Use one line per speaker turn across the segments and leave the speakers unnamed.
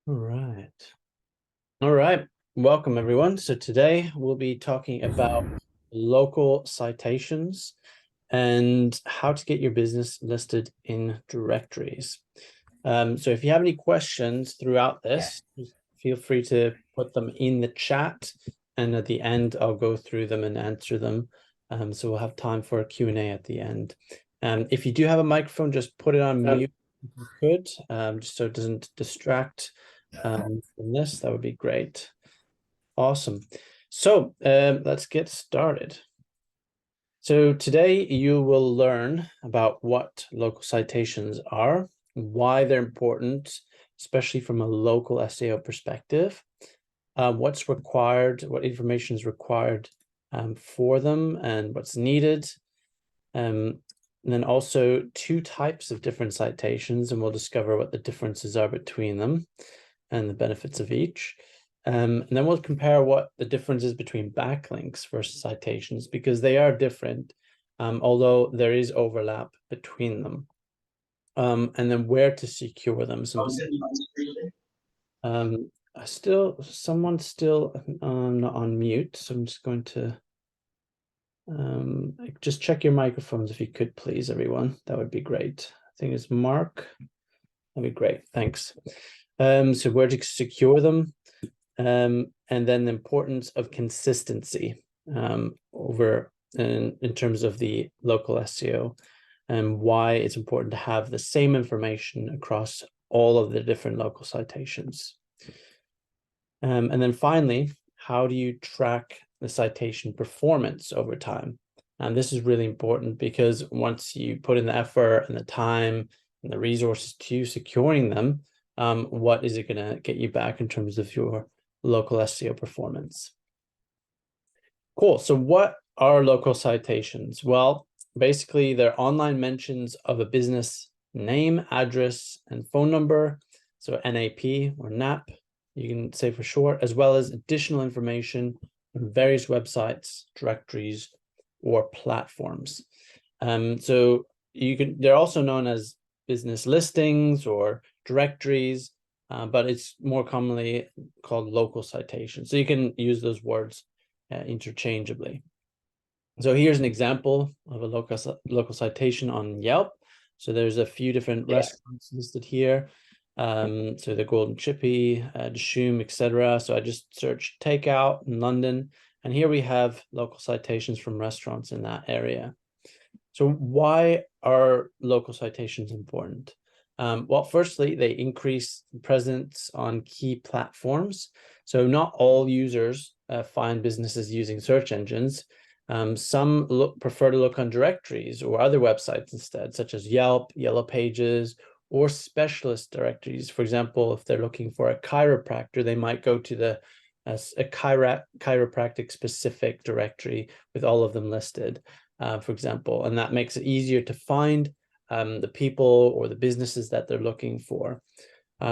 All right. All right. Welcome, everyone. So today we'll be talking about local citations and how to get your business listed in directories. So if you have any questions throughout this, just feel free to put them in the chat. And at the end, I'll go through them and answer them. So we'll have time for a Q&A at the end. If you do have a microphone, just put it on mute if you could, just so it doesn't distract from this. That would be great. Awesome. So let's get started. So today you will learn about what local citations are, why they're important, especially from a local SEO perspective, what's required, what information is required for them, and what's needed. And then also two types of different citations, and we'll discover what the differences are between them and the benefits of each. And then we'll compare what the difference is between backlinks versus citations, because they are different, although there is overlap between them. And then where to secure them. Someone's still not on mute, so I'm just going to just check your microphones if you could, please, everyone. That would be great. I think it's Mark. That'd be great. Thanks. So where to secure them. And then the importance of consistency in terms of the local SEO, and why it's important to have the same information across all of the different local citations. And then finally, how do you track the citation performance over time? And this is really important because once you put in the effort and the time and the resources to securing them, what is it going to get you back in terms of your local SEO performance? Cool. So what are local citations? Well, basically they're online mentions of a business name, address, and phone number. So NAP or NAP, you can say for short, as well as additional information on various websites, directories, or platforms. So they're also known as business listings or directories, but it's more commonly called local citations. So you can use those words interchangeably. So here's an example of a local citation on Yelp. So there's a few different restaurants listed here. So the Golden Chippy, Dishoom, etc. So I just searched takeout in London, and here we have local citations from restaurants in that area. So why are local citations important? Well, firstly, they increase presence on key platforms. So not all users find businesses using search engines. Some prefer to look on directories or other websites instead, such as Yelp, Yellow Pages, or specialist directories. For example, if they're looking for a chiropractor, they might go to a chiropractic specific directory with all of them listed, for example, and that makes it easier to find the people or the businesses that they're looking for.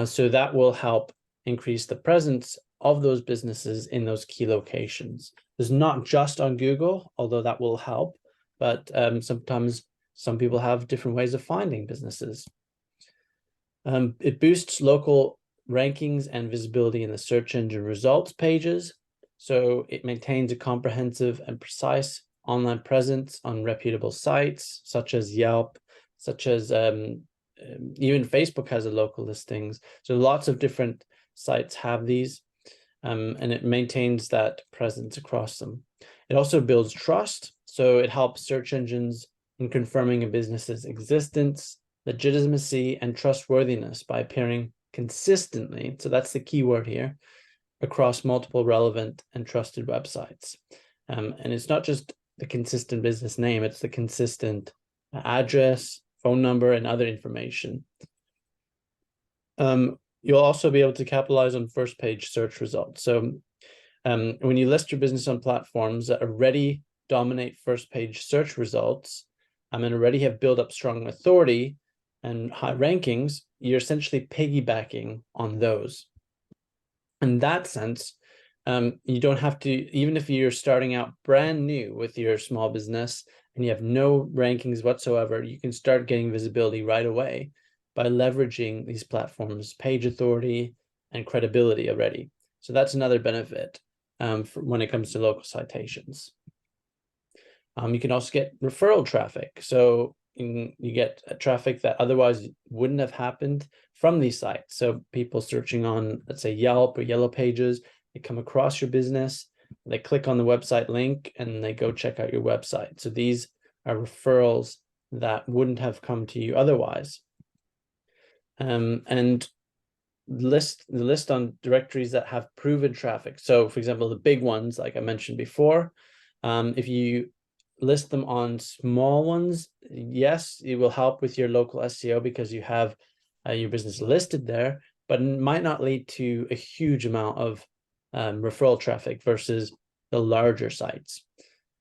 So that will help increase the presence of those businesses in those key locations. It's not just on Google, although that will help, but sometimes some people have different ways of finding businesses. It boosts local rankings and visibility in the search engine results pages. So it maintains a comprehensive and precise online presence on reputable sites, such as Yelp, such as even Facebook has a local listings. So lots of different sites have these, and it maintains that presence across them. It also builds trust. So it helps search engines in confirming a business's existence, legitimacy, and trustworthiness by appearing consistently. So that's the key word here, across multiple relevant and trusted websites. And it's not just the consistent business name, it's the consistent address, phone number, and other information. You'll also be able to capitalize on first page search results. So when you list your business on platforms that already dominate first page search results and already have built up strong authority and high rankings, you're essentially piggybacking on those. In that sense, you don't have to, even if you're starting out brand new with your small business and you have no rankings whatsoever, you can start getting visibility right away by leveraging these platforms' page authority and credibility already. So that's another benefit when it comes to local citations. You can also get referral traffic. So you get traffic that otherwise wouldn't have happened from these sites. So people searching on, let's say, Yelp or Yellow Pages, they come across your business, they click on the website link, and they go check out your website. So these are referrals that wouldn't have come to you otherwise. And the list on directories that have proven traffic. So for example, the big ones, like I mentioned before, if you list them on small ones, yes, it will help with your local SEO because you have your business listed there, but it might not lead to a huge amount of referral traffic versus the larger sites.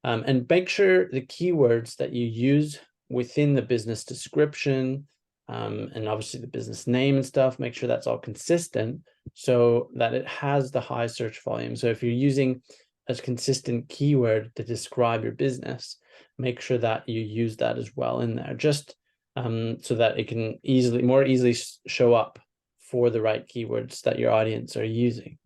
And make sure the keywords that you use within the business description, and obviously the business name and stuff, make sure that's all consistent so that it has the high search volume. So if you're using a consistent keyword to describe your business, make sure that you use that as well in there, just so that it can more easily show up for the right keywords that your audience are using.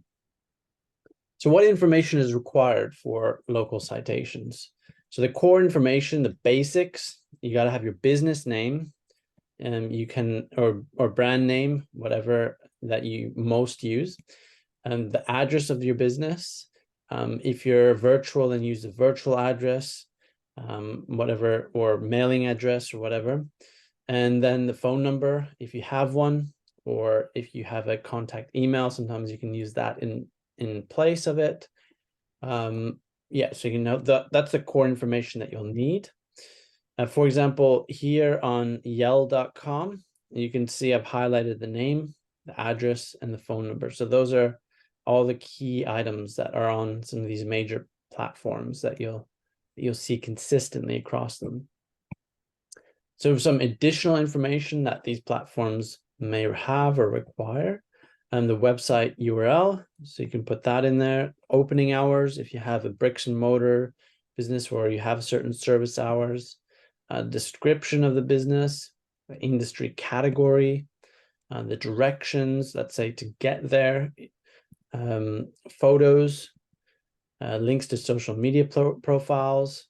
So what information is required for local citations? So the core information, the basics, you got to have your business name, and you can, or brand name, whatever that you most use, and the address of your business. If you're virtual, then use the virtual address, whatever, or mailing address or whatever. And then the phone number, if you have one, or if you have a contact email, sometimes you can use that in place of it. Yeah, so you know that's the core information that you'll need. For example, here on yell.com, you can see I've highlighted the name, the address, and the phone number. So those are all the key items that are on some of these major platforms that you'll see consistently across them. So some additional information that these platforms may have or require, and the website URL, so you can put that in there. Opening hours, if you have a bricks and mortar business where you have certain service hours. Description of the business, the industry category, the directions, let's say, to get there, photos, links to social media profiles,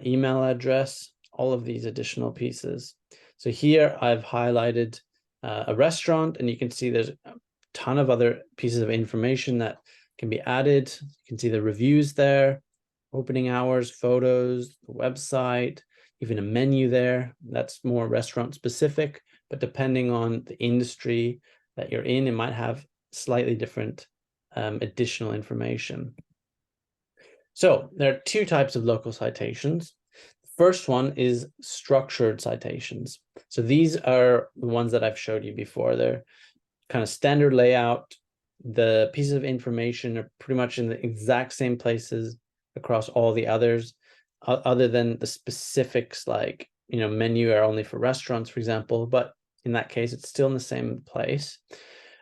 email address, all of these additional pieces. So here I've highlighted a restaurant, and you can see there's a ton of other pieces of information that can be added. You can see the reviews there, opening hours, photos, the website, even a menu there. That's more restaurant specific, but depending on the industry that you're in, it might have slightly different additional information. So there are two types of local citations. The first one is structured citations. So these are the ones that I've showed you before. They're kind of standard layout. The pieces of information are pretty much in the exact same places across all the others, other than the specifics, like, you know, menu are only for restaurants, for example, but in that case, it's still in the same place.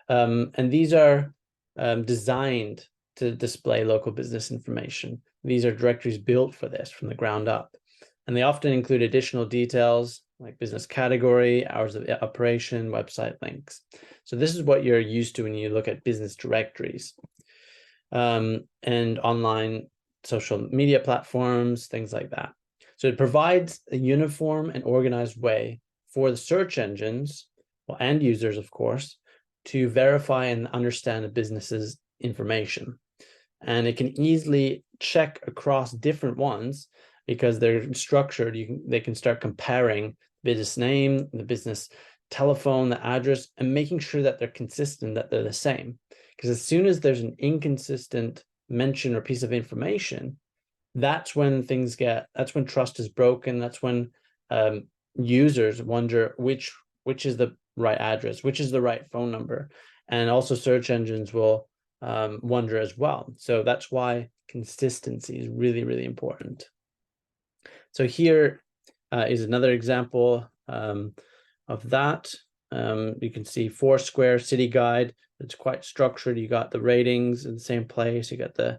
And these are designed to display local business information. These are directories built for this from the ground up. And they often include additional details like business category, hours of operation, website links. So this is what you're used to when you look at business directories, and online social media platforms, things like that. So it provides a uniform and organized way for the search engines, well, and users, of course, to verify and understand a business's information. And it can easily check across different ones because they're structured. They can start comparing business name, the business telephone, the address, and making sure that they're consistent, that they're the same. Because as soon as there's an inconsistent mention or piece of information, that's when trust is broken. That's when users wonder which is the right address, which is the right phone number. And also search engines will wonder as well. So that's why consistency is really, really important. So here is another example of that. You can see Foursquare City Guide. It's quite structured. You got the ratings in the same place. You got the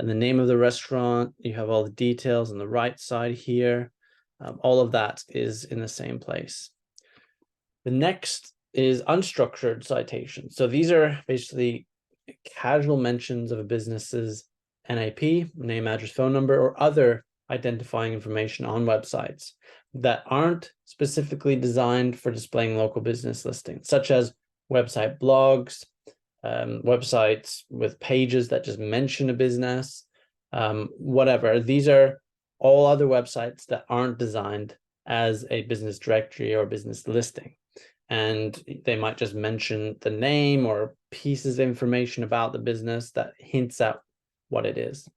name of the restaurant. You have all the details on the right side here. All of that is in the same place. The next is unstructured citations. So these are basically casual mentions of a business's NAP, name, address, phone number, or other identifying information on websites that aren't specifically designed for displaying local business listings, such as website blogs, websites with pages that just mention a business, whatever. These are all other websites that aren't designed as a business directory or business listing. And they might just mention the name or pieces of information about the business that hints at what it is.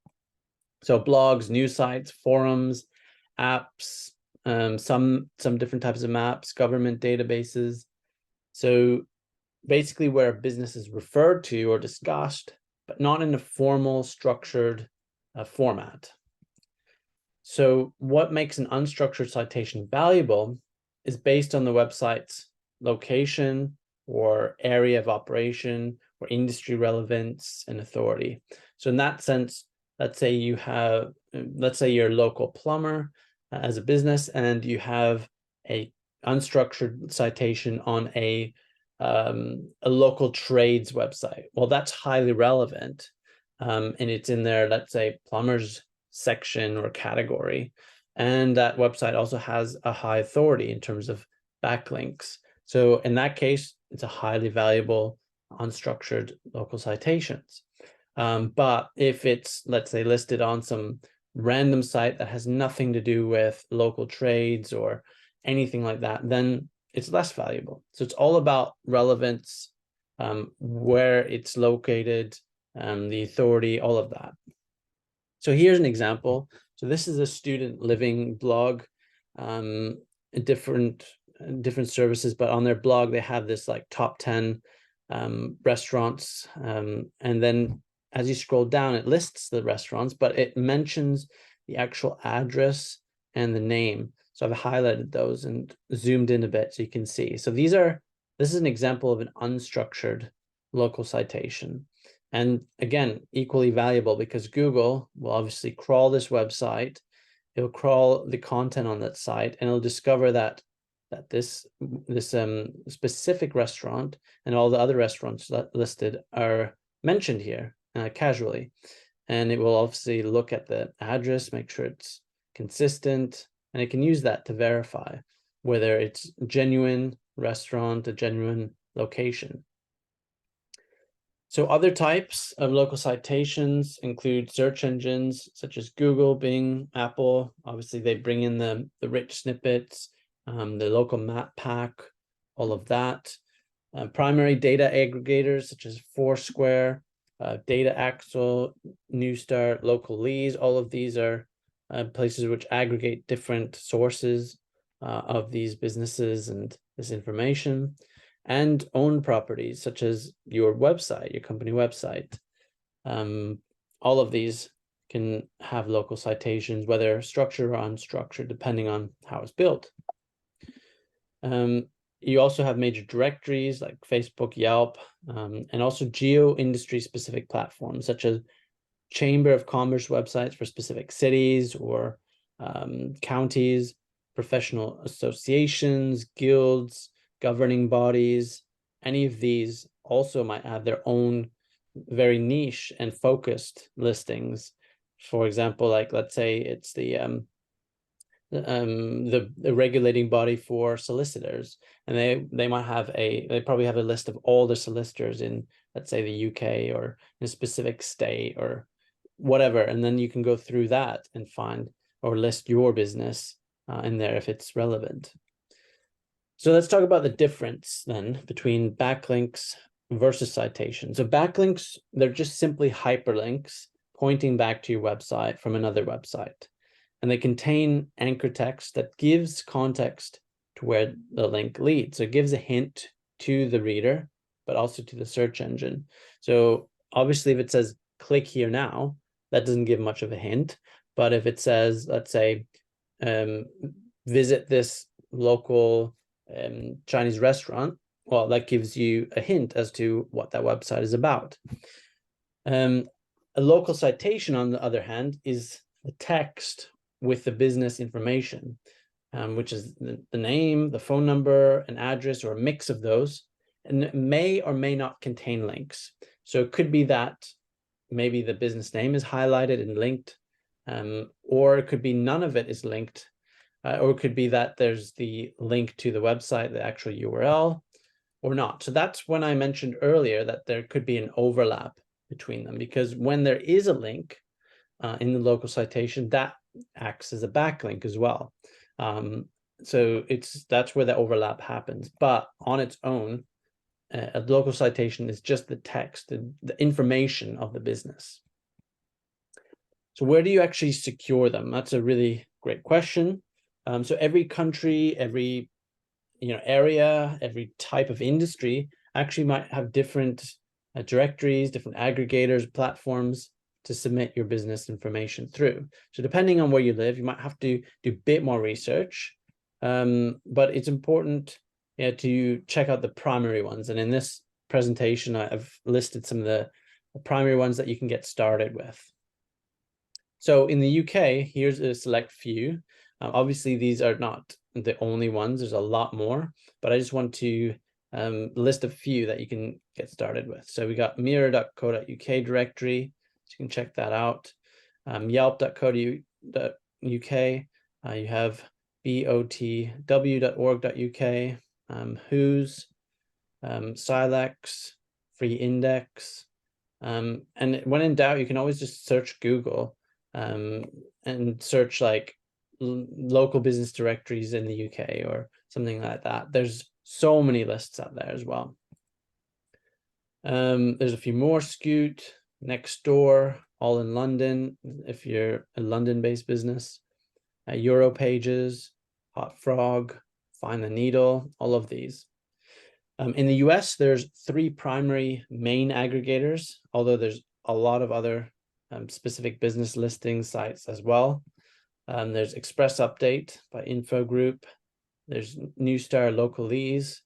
So blogs, news sites, forums, apps, some different types of maps, government databases. So basically where a business is referred to or discussed, but not in a formal, structured format. So what makes an unstructured citation valuable is based on the website's location or area of operation or industry relevance and authority. So in that sense, let's say you're a local plumber as a business, and you have a unstructured citation on a local trades website. Well, that's highly relevant, and it's in there, let's say, plumbers section or category, and that website also has a high authority in terms of backlinks. So in that case, it's a highly valuable unstructured local citations. But if it's, let's say, listed on some random site that has nothing to do with local trades or anything like that, then it's less valuable. So it's all about relevance, where it's located, the authority, all of that. So here's an example. So this is a student living blog, different services, but on their blog, they have this like top 10 restaurants. And then as you scroll down, it lists the restaurants, but it mentions the actual address and the name. So I've highlighted those and zoomed in a bit so you can see. So this is an example of an unstructured local citation. And again, equally valuable because Google will obviously crawl this website. It'll crawl the content on that site, and it'll discover that this specific restaurant and all the other restaurants listed are mentioned here casually. And it will obviously look at the address, make sure it's consistent, and it can use that to verify whether it's a genuine restaurant, a genuine location. So other types of local citations include search engines such as Google, Bing, Apple. Obviously, they bring in the rich snippets, the local map pack, all of that. Primary data aggregators such as Foursquare, Data Axle, Newstar, Localese. All of these are places which aggregate different sources of these businesses and this information. And own properties such as your website, your company website. All of these can have local citations, whether structured or unstructured, depending on how it's built. You also have major directories like Facebook, Yelp, and also geo-industry specific platforms such as Chamber of Commerce websites for specific cities or counties, professional associations, guilds, governing bodies. Any of these also might have their own very niche and focused listings. For example, like let's say it's the regulating body for solicitors, and they probably have a list of all the solicitors in, let's say, the UK or in a specific state or whatever, and then you can go through that and find or list your business in there if it's relevant. So let's talk about the difference then between backlinks versus citations. So backlinks, they're just simply hyperlinks pointing back to your website from another website. And they contain anchor text that gives context to where the link leads. So it gives a hint to the reader, but also to the search engine. So obviously if it says click here now, that doesn't give much of a hint. But if it says, let's say, visit this local Chinese restaurant, well, that gives you a hint as to what that website is about. A local citation, on the other hand, is the text with the business information. which is the name, the phone number, an address, or a mix of those, and it may or may not contain links. So it could be that maybe the business name is highlighted and linked, or it could be none of it is linked, or it could be that there's the link to the website, the actual URL, or not. So that's when I mentioned earlier that there could be an overlap between them, because when there is a link in the local citation, that acts as a backlink as well. So that's where the overlap happens. But on its own, a local citation is just the text, the information of the business. So where do you actually secure them? That's a really great question. So every country, every area, every type of industry actually might have different directories, different aggregators, platforms to submit your business information through. So depending on where you live, you might have to do a bit more research, but it's important to check out the primary ones. And in this presentation, I've listed some of the primary ones that you can get started with. So in the UK, here's a select few. Obviously, these are not the only ones. There's a lot more, but I just want to list a few that you can get started with. So we got mirror.co.uk directory, so you can check that out. Yelp.co.uk. You have botw.org.uk, Who's, Silex, Free Index. And when in doubt, you can always just search Google and search like local business directories in the UK or something like that. There's so many lists out there as well. There's a few more: Scoot, Nextdoor, all in London if you're a London-based business, Europages, Hot Frog, Find the Needle, all of these. In the US, there's 3 primary main aggregators, although there's a lot of other specific business listing sites as well. There's Express Update by Info Group. There's Newstar Localese,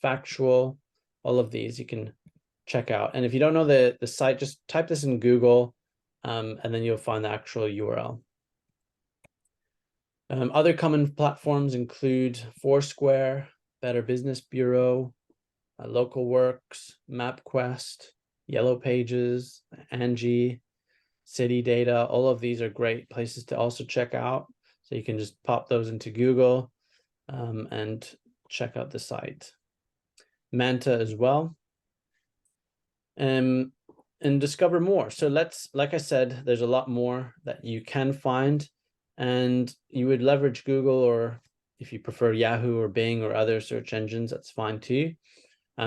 Factual. All of these you can check out. And if you don't know the site, just type this in Google, and then you'll find the actual URL. Other common platforms include Foursquare, Better Business Bureau, LocalWorks, MapQuest, Yellow Pages, Angie, City Data. All of these are great places to also check out. So you can just pop those into Google and check out the site. Manta as well. And discover more. So like I said, there's a lot more that you can find, and you would leverage Google, or if you prefer Yahoo or Bing or other search engines, that's fine too.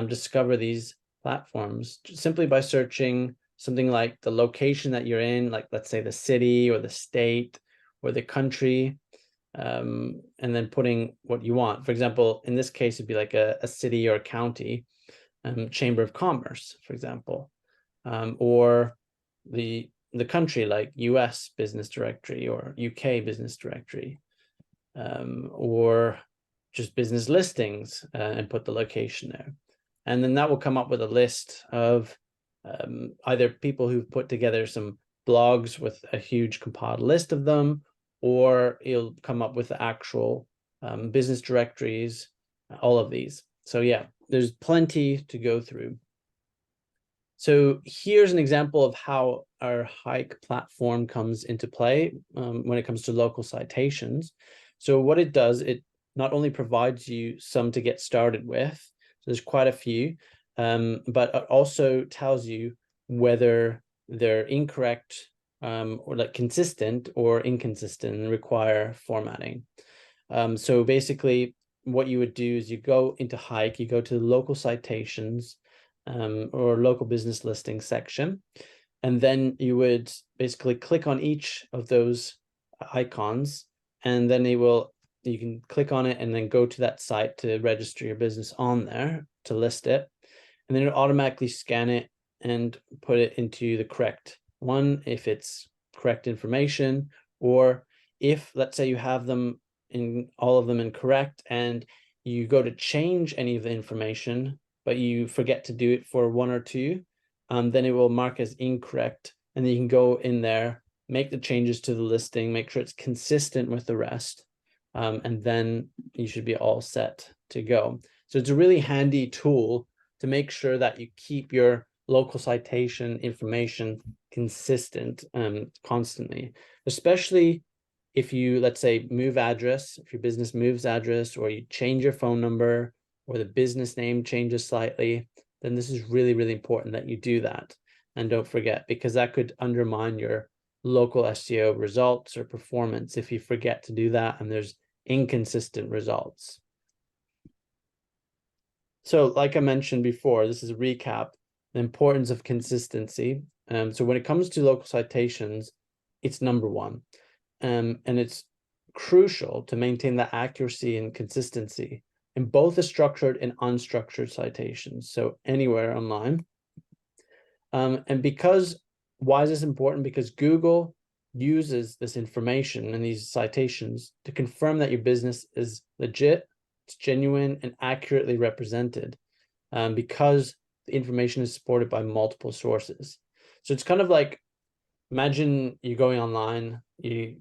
Discover these platforms simply by searching something like the location that you're in, like let's say the city or the state or the country, and then putting what you want. For example, in this case, it'd be like a city or a county, Chamber of Commerce, for example, or the country, like US business directory or UK business directory, or just business listings, and put the location there. And then that will come up with a list of either people who've put together some blogs with a huge compiled list of them, or it'll come up with the actual business directories, all of these. So yeah, there's plenty to go through. So here's an example of how our Hike platform comes into play when it comes to local citations. So what it does, it not only provides you some to get started with, so there's quite a few, but it also tells you whether they're incorrect or like consistent or inconsistent and require formatting. So basically what you would do is you go into Hike, you go to the local citations or local business listing section, and then you would basically click on each of those icons, and then you can click on it and then go to that site to register your business on there to list it, and then it'll automatically scan it and put it into the correct one if it's correct information, or if let's say you have them in all of them incorrect and you go to change any of the information but you forget to do it for one or two, then it will mark as incorrect, and then you can go in there, make the changes to the listing, make sure it's consistent with the rest, and then you should be all set to go. So it's a really handy tool to make sure that you keep your local citation information consistent constantly, especially if you, let's say, move address, if your business moves address, or you change your phone number, or the business name changes slightly, then this is really, really important that you do that. And don't forget, because that could undermine your local SEO results or performance if you forget to do that and there's inconsistent results. So like I mentioned before, this is a recap, the importance of consistency. So when it comes to local citations, it's number one. And it's crucial to maintain that accuracy and consistency in both the structured and unstructured citations, so anywhere online. And why is this important? Because Google uses this information and these citations to confirm that your business is legit, it's genuine, and accurately represented, because the information is supported by multiple sources. So it's kind of like, imagine you're going online, you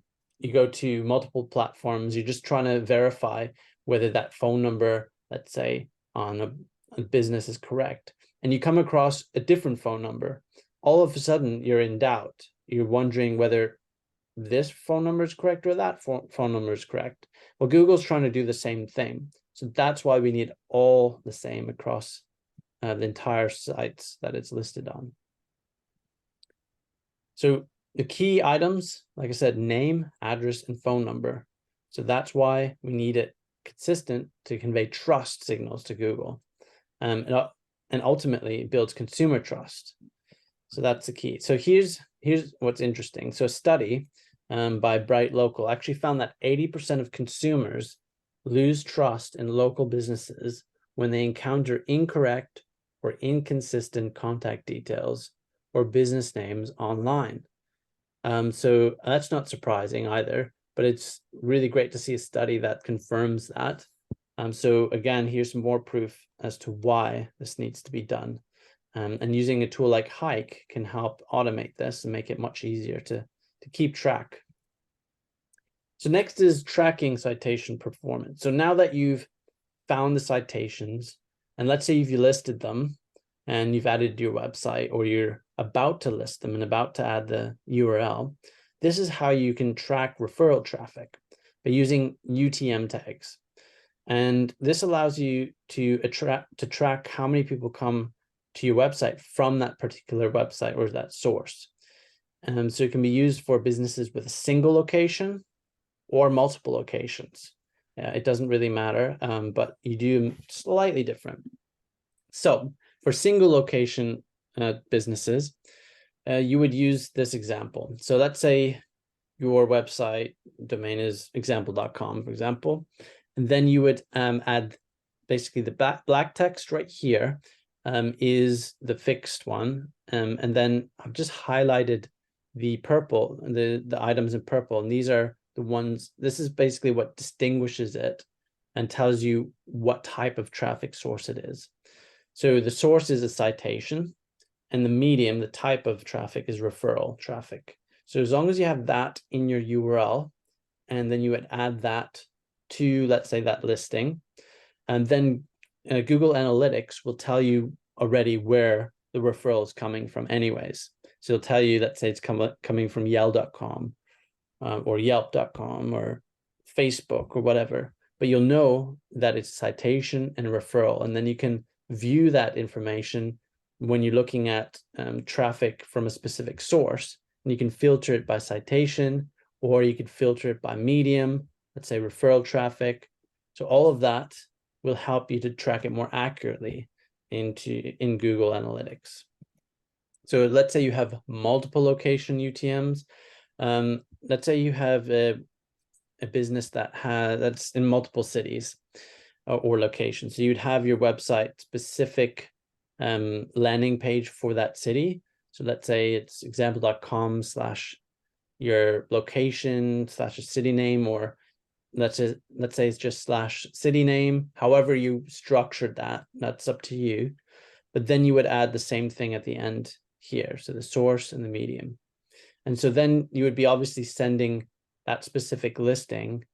go to multiple platforms, you're just trying to verify whether that phone number, let's say, on a business is correct, and you come across a different phone number. All of a sudden, you're in doubt. You're wondering whether this phone number is correct or that phone number is correct. Well, Google's trying to do the same thing. So that's why we need all the same across the entire sites that it's listed on. So the key items, like I said, name, address, and phone number. So that's why we need it consistent to convey trust signals to Google. And ultimately it builds consumer trust. So that's the key. So here's what's interesting. So a study by Bright Local actually found that 80% of consumers lose trust in local businesses when they encounter incorrect or inconsistent contact details or business names online. So that's not surprising either, but it's really great to see a study that confirms that. So again, here's some more proof as to why this needs to be done. And using a tool like Hike can help automate this and make it much easier to keep track. So next is tracking citation performance. So now that you've found the citations, and let's say you've listed them and you've added to your website, or you're about to list them and about to add the URL, this is how you can track referral traffic by using UTM tags. And this allows you to track how many people come to your website from that particular website or that source. So it can be used for businesses with a single location or multiple locations. It doesn't really matter, but you do slightly different. So for single location businesses, you would use this example. So let's say your website domain is example.com, for example, and then you would add basically the black text right here is the fixed one. And then I've just highlighted the purple, the items in purple, and these are the ones, this is basically what distinguishes it and tells you what type of traffic source it is. So the source is a citation, and the medium, the type of traffic, is referral traffic. So as long as you have that in your URL, and then you would add that to, let's say, that listing, and then Google Analytics will tell you already where the referral is coming from anyways. So it'll tell you, let's say it's coming from Yell.com or Yelp.com or Facebook or whatever, but you'll know that it's citation and referral, and then you can view that information when you're looking at traffic from a specific source, and you can filter it by citation, or you could filter it by medium, let's say referral traffic. So all of that will help you to track it more accurately in Google Analytics. So let's say you have multiple location UTMs. Let's say you have a business that's in multiple cities or locations. So you'd have your website specific landing page for that city. So let's say it's example.com / your location / a city name, or let's say it's just / city name. However you structured that, that's up to you. But then you would add the same thing at the end here. So the source and the medium. And so then you would be obviously sending that specific listing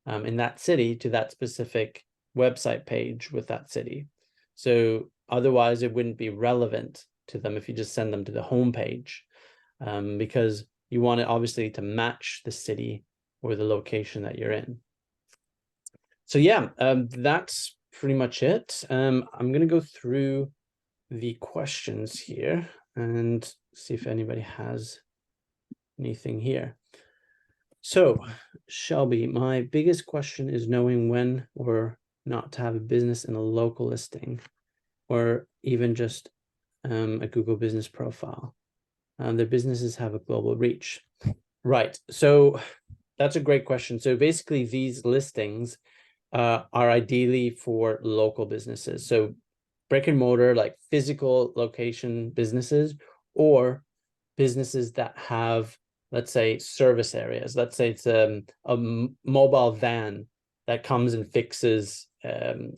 in that city to that specific website page with that city. So otherwise it wouldn't be relevant to them if you just send them to the home page, because you want it obviously to match the city or the location that you're in. So yeah, that's pretty much it. I'm going to go through the questions here and see if anybody has anything here. So, Shelby, my biggest question is knowing when or not to have a business in a local listing, or even just a Google business profile. Their businesses have a global reach. Right. So that's a great question. So basically, these listings are ideally for local businesses. So brick and mortar, like physical location businesses, or businesses that have, let's say, service areas. Let's say it's a mobile van that comes and fixes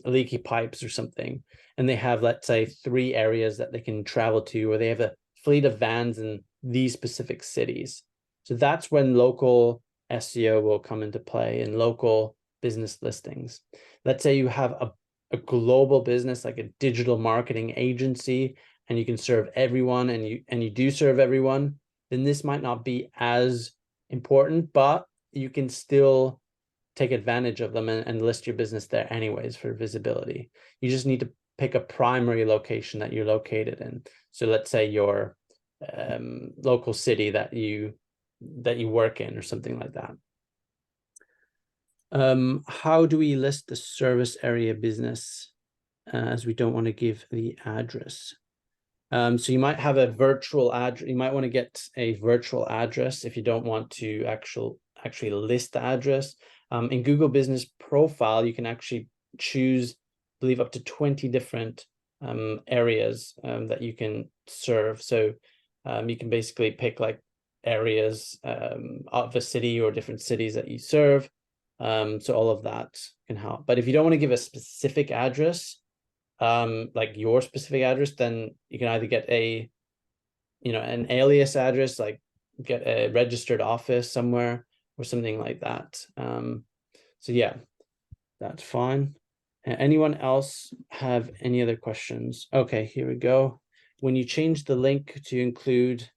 leaky pipes or something. And they have, let's say, 3 areas that they can travel to, or they have a fleet of vans in these specific cities. So that's when local SEO will come into play and local business listings. Let's say you have a global business, like a digital marketing agency, and you can serve everyone, and you do serve everyone, then this might not be as important, but you can still take advantage of them and list your business there anyways for visibility. You just need to pick a primary location that you're located in. So let's say your local city that you work in, or something like that. How do we list the service area business, as we don't want to give the address? So you might have a virtual address. You might want to get a virtual address if you don't want to actually list the address. In Google Business Profile, you can actually choose, I believe, up to 20 different areas that you can serve. So you can basically pick like areas of a city or different cities that you serve. So all of that can help. But if you don't want to give a specific address, like your specific address, then you can either get an alias address, like get a registered office somewhere or something like that. So yeah, that's fine. Anyone else have any other questions? Okay, here we go. When you change the link to include,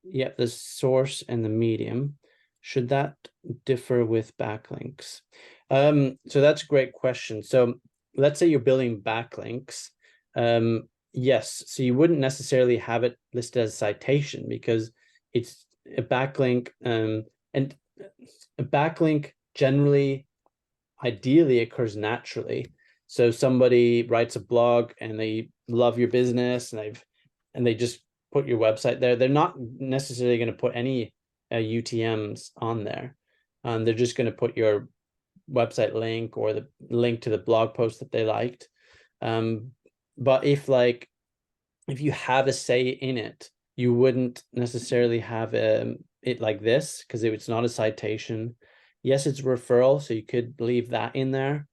the source and the medium, should that differ with backlinks? So that's a great question. So let's say you're building backlinks. Yes, so you wouldn't necessarily have it listed as citation, because it's a backlink, and a backlink generally, ideally, occurs naturally. So somebody writes a blog and they love your business, and they just put your website there. They're not necessarily going to put any UTMs on there. They're just going to put your website link or the link to the blog post that they liked. But if you have a say in it, you wouldn't necessarily have it like this, because it's not a citation. Yes, it's a referral, so you could leave that in there.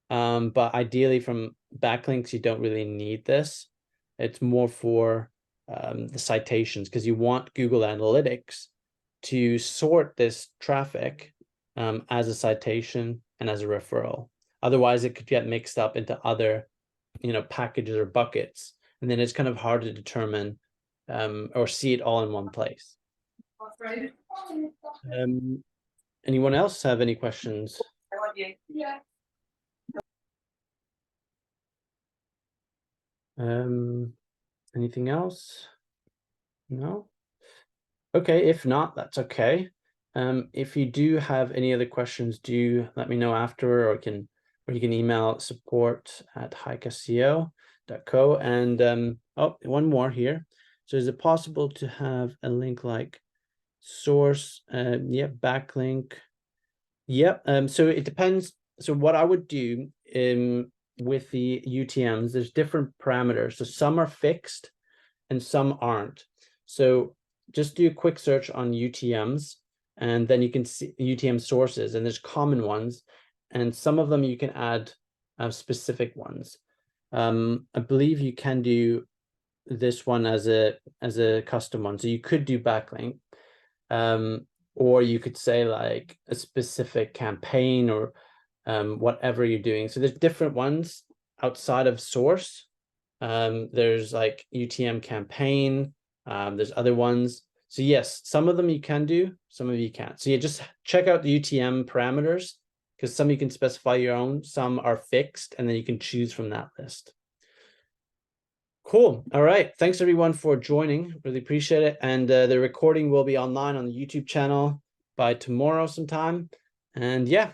But ideally, from backlinks, you don't really need this. It's more for the citations, because you want Google Analytics to sort this traffic as a citation and as a referral. Otherwise, it could get mixed up into other, packages or buckets, and then it's kind of hard to determine or see it all in one place. Anyone else have any questions? Yeah. Anything else? No? Okay, if not, that's okay. If you do have any other questions, do let me know after, or you can email support@hikeseo.co. And oh, one more here. So is it possible to have a link like source? Backlink. So it depends. So what I would do with the UTMs, there's different parameters. So some are fixed and some aren't. So just do a quick search on UTMs, and then you can see UTM sources, and there's common ones, and some of them you can add specific ones. I believe you can do this one as a custom one. So you could do backlink. or you could say like a specific campaign or whatever you're doing. So there's different ones outside of source. There's like UTM campaign. There's other ones. So yes, some of them you can do, some of you can't. So you just check out the UTM parameters, because some you can specify your own, some are fixed, and then you can choose from that list. Cool. All right. Thanks everyone for joining. Really appreciate it. And the recording will be online on the YouTube channel by tomorrow sometime. And yeah,